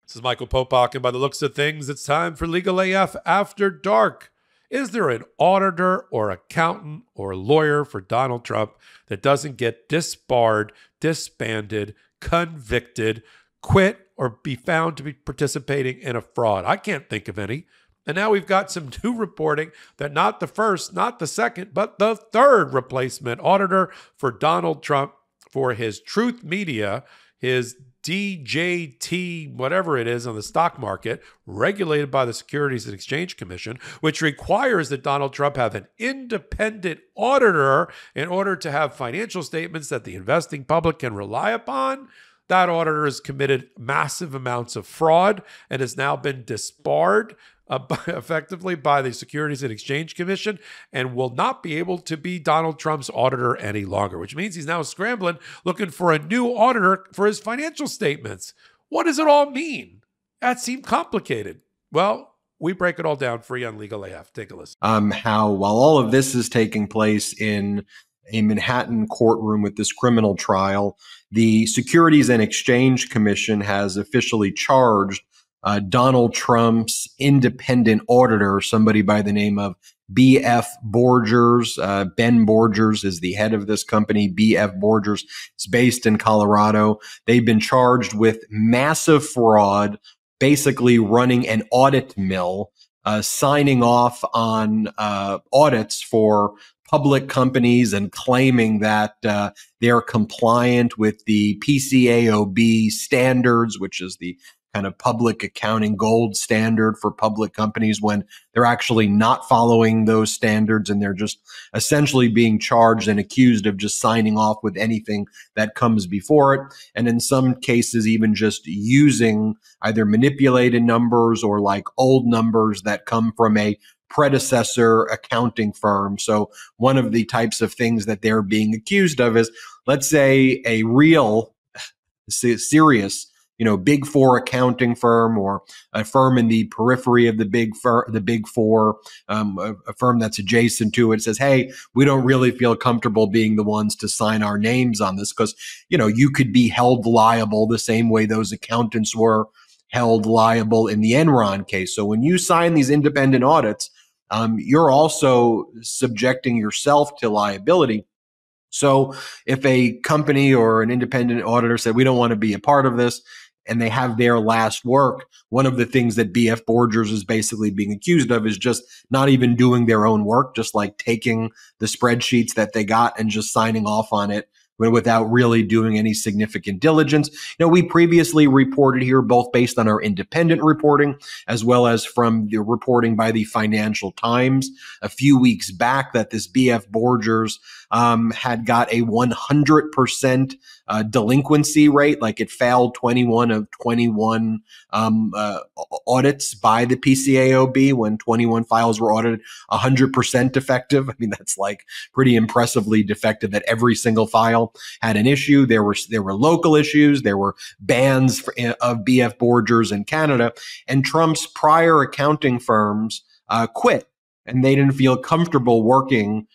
This is Michael Popok, and by the looks of things, it's time for Legal AF After Dark. Is there an auditor or accountant or lawyer for Donald Trump that doesn't get disbarred, disbanded, convicted, quit, or be found to be participating in a fraud? I can't think of any. And now we've got some new reporting that not the first, not the second, but the third replacement auditor for Donald Trump for his Truth Media, his DJT, whatever it is, on the stock market, regulated by the Securities and Exchange Commission, which requires that Donald Trump have an independent auditor in order to have financial statements that the investing public can rely upon. That auditor has committed massive amounts of fraud and has now been disbarred effectively by the Securities and Exchange Commission and will not be able to be Donald Trump's auditor any longer, which means he's now scrambling, looking for a new auditor for his financial statements. What does it all mean? That seemed complicated. Well, we break it all down for you on Legal AF. Take a listen. How while all of this is taking place in a Manhattan courtroom with this criminal trial, the Securities and Exchange Commission has officially charged Donald Trump's independent auditor, somebody by the name of B.F. Borgers. Ben Borgers is the head of this company. B.F. Borgers is based in Colorado. They've been charged with massive fraud, basically running an audit mill, signing off on audits for public companies and claiming that they're compliant with the PCAOB standards, which is the kind of public accounting gold standard for public companies, when they're actually not following those standards, and they're just essentially being charged and accused of just signing off with anything that comes before it. And in some cases, even just using either manipulated numbers or like old numbers that come from a predecessor accounting firm. So one of the types of things that they're being accused of is, let's say, a real serious Big Four accounting firm, or a firm in the periphery of the Big Four, a firm that's adjacent to it, says, hey, we don't really feel comfortable being the ones to sign our names on this because, you could be held liable the same way those accountants were held liable in the Enron case. So when you sign these independent audits, you're also subjecting yourself to liability. So if a company or an independent auditor said, we don't want to be a part of this, and they have their last work, one of the things that B.F. Borgers is basically being accused of is just not even doing their own work, just like taking the spreadsheets that they got and just signing off on it without really doing any significant diligence. We previously reported here, both based on our independent reporting as well as from the reporting by the Financial Times a few weeks back, that this B.F. Borgers had got a 100% delinquency rate. Like, it failed 21 of 21 audits by the PCAOB when 21 files were audited, 100% defective. I mean, that's like pretty impressively defective, that every single file had an issue. There were local issues. There were bans of B.F. Borgers in Canada, and Trump's prior accounting firms quit, and they didn't feel comfortable working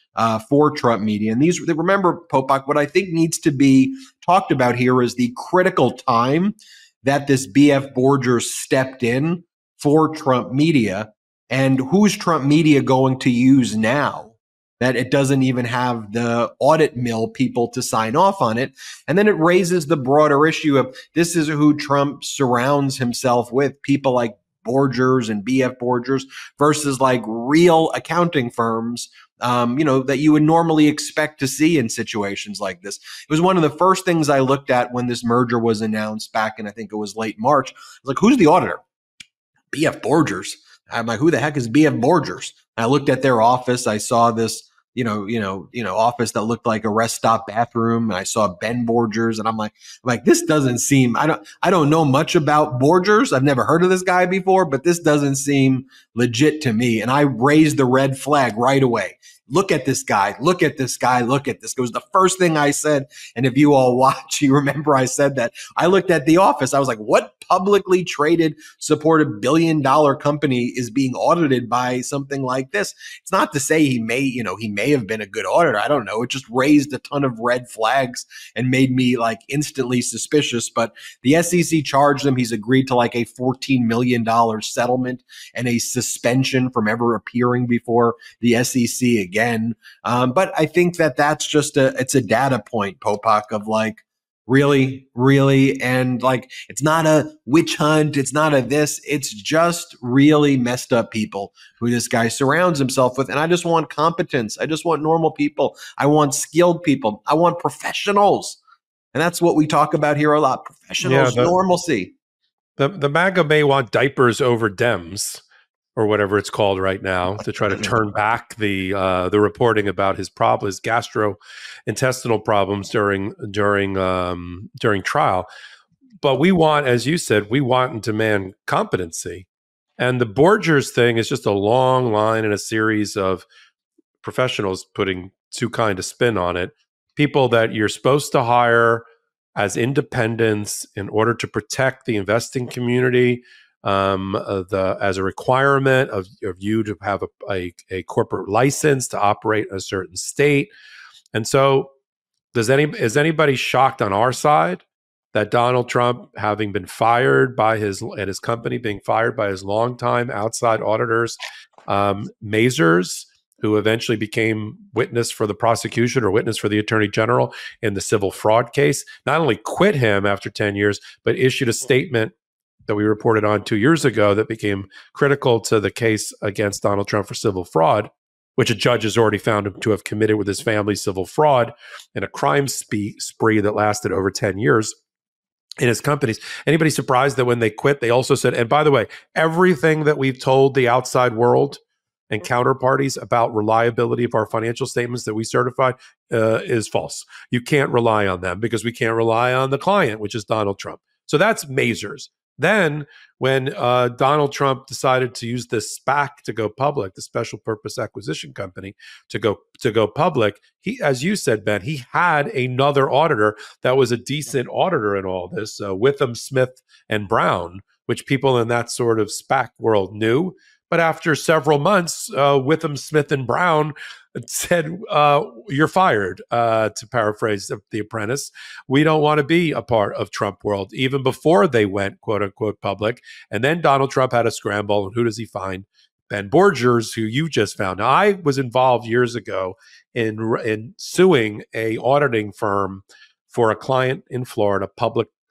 for Trump Media. And remember, Popok, what I think needs to be talked about here is the critical time that this B.F. Borgers stepped in for Trump Media, and who's Trump Media going to use now that it doesn't even have the audit mill people to sign off on it. And then it raises the broader issue of, this is who Trump surrounds himself with, people like Borgers and B.F. Borgers versus like real accounting firms, that you would normally expect to see in situations like this. It was one of the first things I looked at when this merger was announced back in, I think it was late March. I was like, who's the auditor? B.F. Borgers. I'm like, who the heck is B.F. Borgers? I looked at their office. I saw this office that looked like a rest stop bathroom. And I saw Ben Borgers, and I'm like, this doesn't seem, I don't know much about Borgers. I've never heard of this guy before, but this doesn't seem legit to me. And I raised the red flag right away. look at this guy, look at this guy, look at this. It was the first thing I said. And if you all watch, you remember I said that. I looked at The Office. I was like, what publicly traded, supported billion-dollar company is being audited by something like this? It's not to say he may have been a good auditor. I don't know. It just raised a ton of red flags and made me like instantly suspicious. But the SEC charged him. He's agreed to like a $14 million settlement and a suspension from ever appearing before the SEC again. But I think that that's just it's a data point, Popok, of like, really, really. And like, it's not a witch hunt. It's not a this. It's just really messed up people who this guy surrounds himself with. And I just want competence. I just want normal people. I want skilled people. I want professionals. And that's what we talk about here a lot. Professionals, normalcy. The MAGA may want diapers over Dems, or whatever it's called right now, to try to turn back the reporting about his gastrointestinal problems during trial. But we want, as you said, we want and demand competency. And the Borgers thing is just a long line and a series of professionals putting too kind of spin on it. People that you're supposed to hire as independents in order to protect the investing community, as a requirement of you to have a corporate license to operate in a certain state. And so is anybody shocked on our side that Donald Trump, having been fired by his company, being fired by his longtime outside auditors, Mazars, who eventually became witness for the prosecution or witness for the attorney general in the civil fraud case, not only quit him after 10 years, but issued a statement that we reported on 2 years ago that became critical to the case against Donald Trump for civil fraud, which a judge has already found him to have committed with his family civil fraud in a crime spree that lasted over 10 years in his companies. Anybody surprised that when they quit, they also said, and by the way, everything that we've told the outside world and counterparties about reliability of our financial statements that we certified is false. You can't rely on them because we can't rely on the client, which is Donald Trump. So that's Mazars. Then when Donald Trump decided to use this SPAC to go public, the special purpose acquisition company to go public, he, as you said, Ben, he had another auditor that was a decent auditor in all this, Witham, Smith, and Brown, which people in that sort of SPAC world knew. But after several months, Witham, Smith, and Brown said, you're fired, to paraphrase The Apprentice. We don't want to be a part of Trump world, even before they went, quote unquote, public. And then Donald Trump had a scramble. And who does he find? Ben Borgers, who you just found. Now, I was involved years ago in suing a auditing firm for a client in Florida,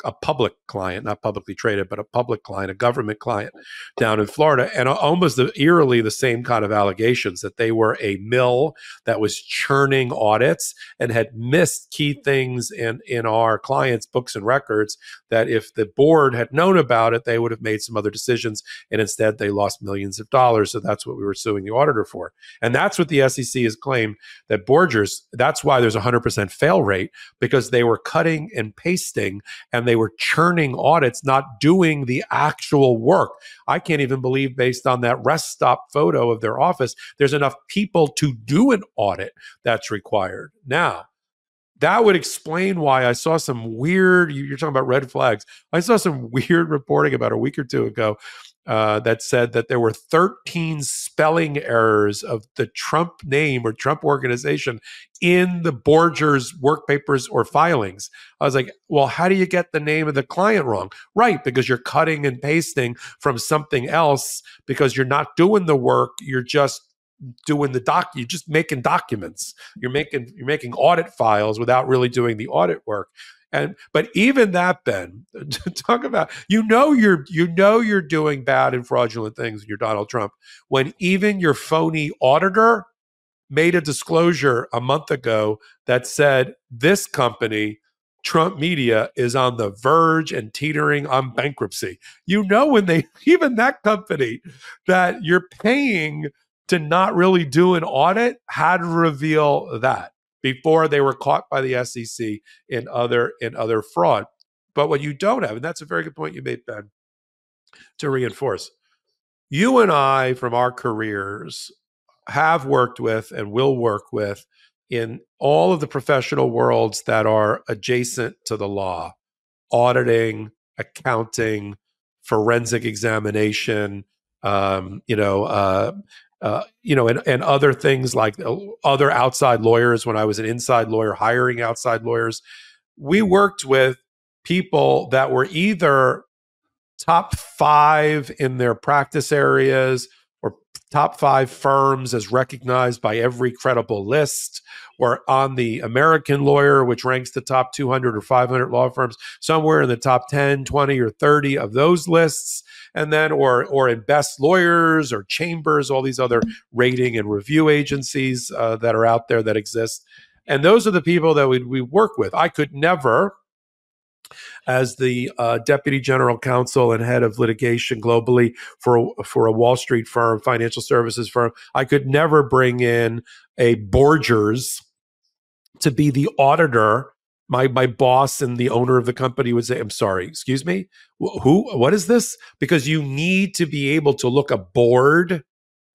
a public client, not publicly traded, but a public client, a government client down in Florida, and almost eerily the same kind of allegations that they were a mill that was churning audits and had missed key things in our clients' books and records that if the board had known about it, they would have made some other decisions, and instead they lost millions of dollars. So that's what we were suing the auditor for. And that's what the SEC has claimed, that Borgers, that's why there's a 100% fail rate, because they were cutting and pasting and they were churning audits, not doing the actual work. I can't even believe, based on that rest stop photo of their office, there's enough people to do an audit that's required. Now, that would explain why I saw some weird, you're talking about red flags. I saw some weird reporting about a week or two ago that said that there were 13 spelling errors of the Trump name or Trump organization in the Borgers work papers or filings. I was like, well, how do you get the name of the client wrong? Right, because you're cutting and pasting from something else because you're not doing the work. You're just doing you're just making documents. You're making audit files without really doing the audit work. But even that, Ben, talk about, you're doing bad and fraudulent things when you're Donald Trump, when even your phony auditor made a disclosure a month ago that said this company, Trump Media, is on the verge and teetering on bankruptcy. When even that company that you're paying to not really do an audit had to reveal that before they were caught by the SEC in other fraud. But what you don't have, and that's a very good point you made, Ben, to reinforce, you and I from our careers have worked with and will work with in all of the professional worlds that are adjacent to the law: auditing, accounting, forensic examination, and other things like other outside lawyers. When I was an inside lawyer, hiring outside lawyers, we worked with people that were either top 5 in their practice areas or top 5 firms as recognized by every credible list, or on the American Lawyer, which ranks the top 200 or 500 law firms, somewhere in the top 10, 20, or 30 of those lists. And then, or in Best Lawyers or Chambers, all these other rating and review agencies that are out there that exist. And those are the people that we work with. I could never, as the deputy general counsel and head of litigation globally for a Wall Street firm, financial services firm, I could never bring in a Borgers to be the auditor. My boss and the owner of the company would say, "I'm sorry, excuse me, who? What is this?" Because you need to be able to look a board,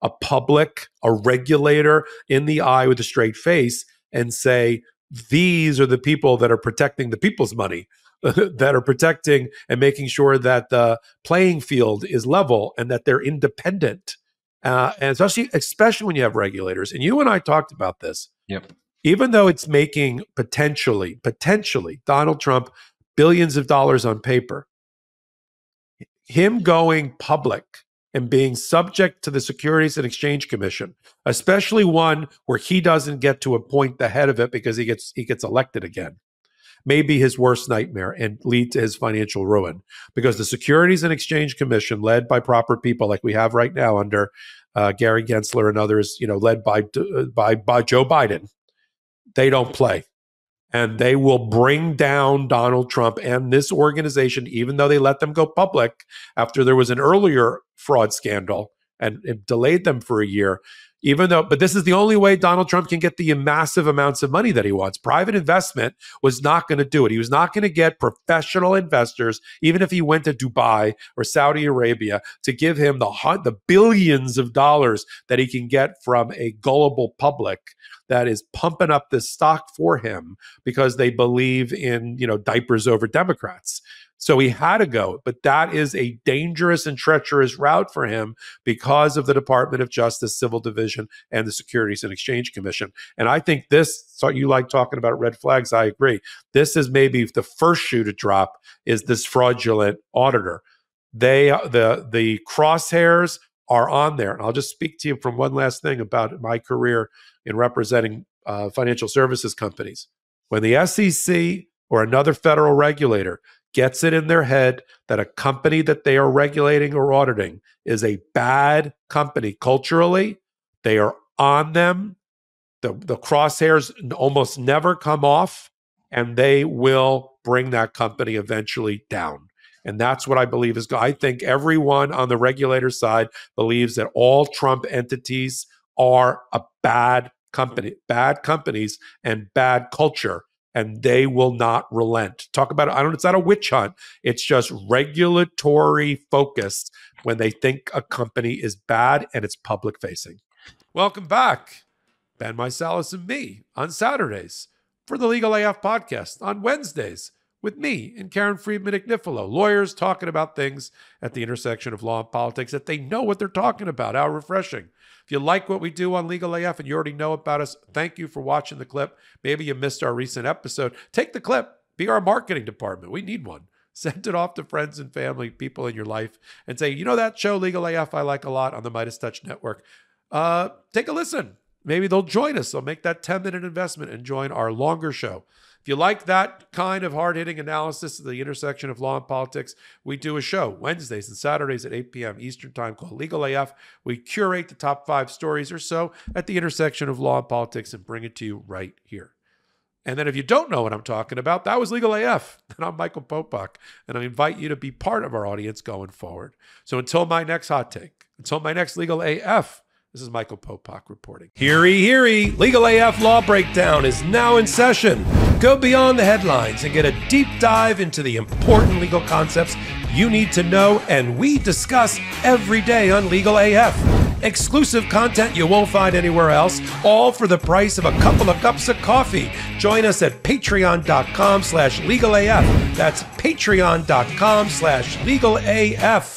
a public, a regulator in the eye with a straight face and say, these are the people that are protecting the people's money, that are protecting and making sure that the playing field is level and that they're independent. And especially when you have regulators. And you and I talked about this. Yep. Even though it's making potentially Donald Trump billions of dollars on paper, him going public and being subject to the Securities and Exchange Commission, especially one where he doesn't get to appoint the head of it because he gets elected again, may be his worst nightmare and lead to his financial ruin. Because the Securities and Exchange Commission, led by proper people like we have right now under Gary Gensler and others, led by Joe Biden, they don't play. And they will bring down Donald Trump and this organization, even though they let them go public after there was an earlier fraud scandal and it delayed them for a year. But this is the only way Donald Trump can get the massive amounts of money that he wants. Private investment was not going to do it. He was not going to get professional investors, even if he went to Dubai or Saudi Arabia, to give him the billions of dollars that he can get from a gullible public that is pumping up this stock for him because they believe in, diapers over Democrats. So he had to go, but that is a dangerous and treacherous route for him because of the Department of Justice Civil Division and the Securities and Exchange Commission. And I think so you like talking about red flags, I agree. This is maybe the first shoe to drop, is this fraudulent auditor. The crosshairs are on there. And I'll just speak to you from one last thing about my career in representing financial services companies. When the SEC or another federal regulator gets it in their head that a company that they are regulating or auditing is a bad company culturally, they are on them. The crosshairs almost never come off, and they will bring that company eventually down. And that's what I believe I think everyone on the regulator side believes that all Trump entities are a bad companies and bad culture, and they will not relent. Talk about it. It's not a witch hunt. It's just regulatory focused when they think a company is bad and it's public facing. Welcome back. Ben Meiselas and me on Saturdays for the Legal AF podcast, on Wednesdays with me and Karen Friedman-Ignifilo, lawyers talking about things at the intersection of law and politics that they know what they're talking about. How refreshing. If you like what we do on Legal AF and you already know about us, thank you for watching the clip. Maybe you missed our recent episode. Take the clip. Be our marketing department. We need one. Send it off to friends and family, people in your life, and say, that show, Legal AF, I like a lot on the MeidasTouch network. Take a listen. Maybe they'll join us. They'll make that 10-minute investment and join our longer show. If you like that kind of hard-hitting analysis of the intersection of law and politics, we do a show Wednesdays and Saturdays at 8 p.m. Eastern Time called Legal AF. We curate the top 5 stories or so at the intersection of law and politics and bring it to you right here. And then if you don't know what I'm talking about, that was Legal AF. And I'm Michael Popok, and I invite you to be part of our audience going forward. So until my next hot take, until my next Legal AF, this is Michael Popok reporting. Heary, heary, Legal AF Law Breakdown is now in session. Go beyond the headlines and get a deep dive into the important legal concepts you need to know and we discuss every day on Legal AF. Exclusive content you won't find anywhere else, all for the price of a couple of cups of coffee. Join us at patreon.com/legalaf. That's patreon.com/legalaf.